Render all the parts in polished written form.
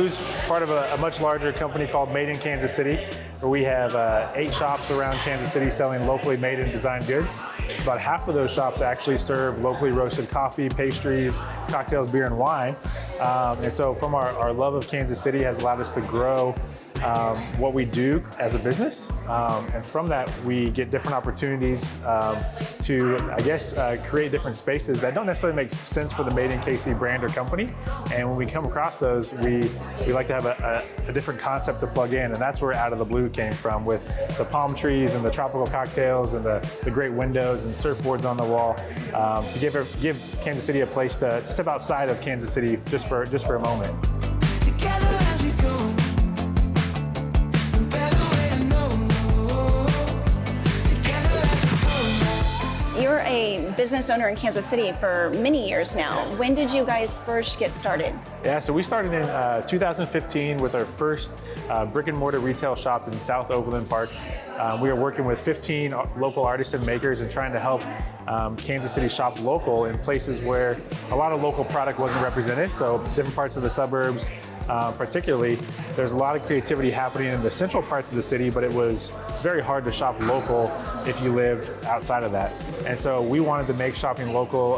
Blue's part of a much larger company called Made in Kansas City, where we have 8 shops around Kansas City selling locally made and designed goods. About half of those shops actually serve locally roasted coffee, pastries, cocktails, beer, and wine. And so from our love of Kansas City has allowed us to grow what we do as a business. And from that, we get different opportunities to, I guess, create different spaces that don't necessarily make sense for the Made in KC brand or company. And when we come across those, we like to have a different concept to plug in. And that's where Outta the Blue came from, with the palm trees and the tropical cocktails and the great windows and surfboards on the wall, to give Kansas City a place to step outside of Kansas City just for a moment. You're a business owner in Kansas City for many years now. When did you guys first get started? Yeah, so we started in 2015 with our first brick and mortar retail shop in South Overland Park. We were working with 15 local artists and makers and trying to help Kansas City shop local in places where a lot of local product wasn't represented. So different parts of the suburbs, particularly, there's a lot of creativity happening in the central parts of the city, but it was very hard to shop local if you lived outside of that. And so we wanted to make shopping local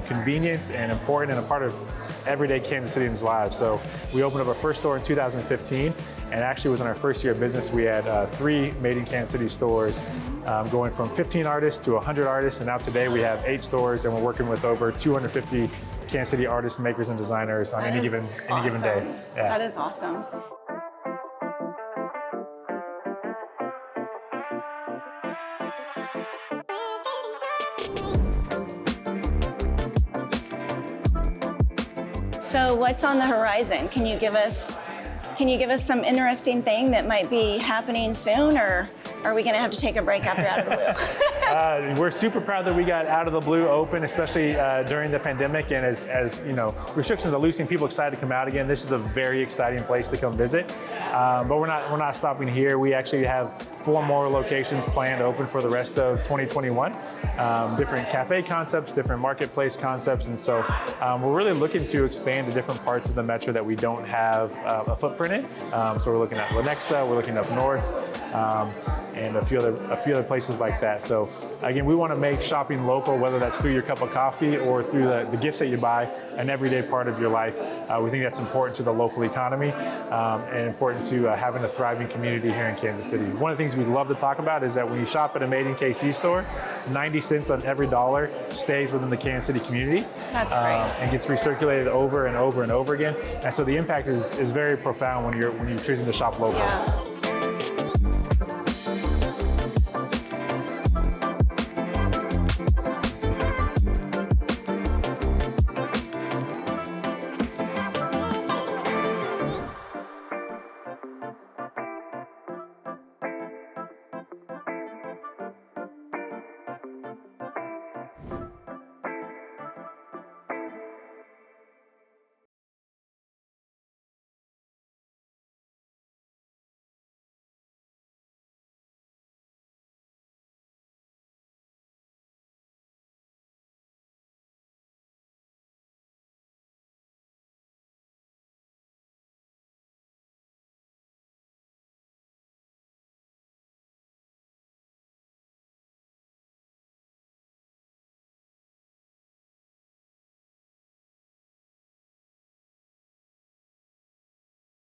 convenient and important and a part of everyday Kansas Citians' lives. So we opened up our first store in 2015, and actually within our first year of business, we had 3 Made in Kansas City stores, going from 15 artists to 100 artists, and now today we have 8 stores, and we're working with over 250 Kansas City artists, makers, and designers on any given day. Yeah. That is awesome. So what's on the horizon? Can you give us some interesting thing that might be happening soon, or are we going to have to take a break after Outta the Blue? We're super proud that we got Outta the Blue open, especially during the pandemic, and as you know, restrictions are loosing, people excited to come out again. This is a very exciting place to come visit. But we're not stopping here. We actually have 4 more locations planned to open for the rest of 2021. Different cafe concepts, different marketplace concepts, and so we're really looking to expand to different parts of the metro that we don't have a footprint in. So we're looking at Lenexa, we're looking up north, and a few other places like that. So again, we want to make shopping local, whether that's through your cup of coffee or through the gifts that you buy, an everyday part of your life. We think that's important to the local economy and important to having a thriving community here in Kansas City. One of the things we love to talk about is that when you shop at a Made in KC store, 90 cents on every dollar stays within the Kansas City community. That's great. And gets recirculated over and over and over again. And so the impact is very profound when you're choosing to shop local. Yeah.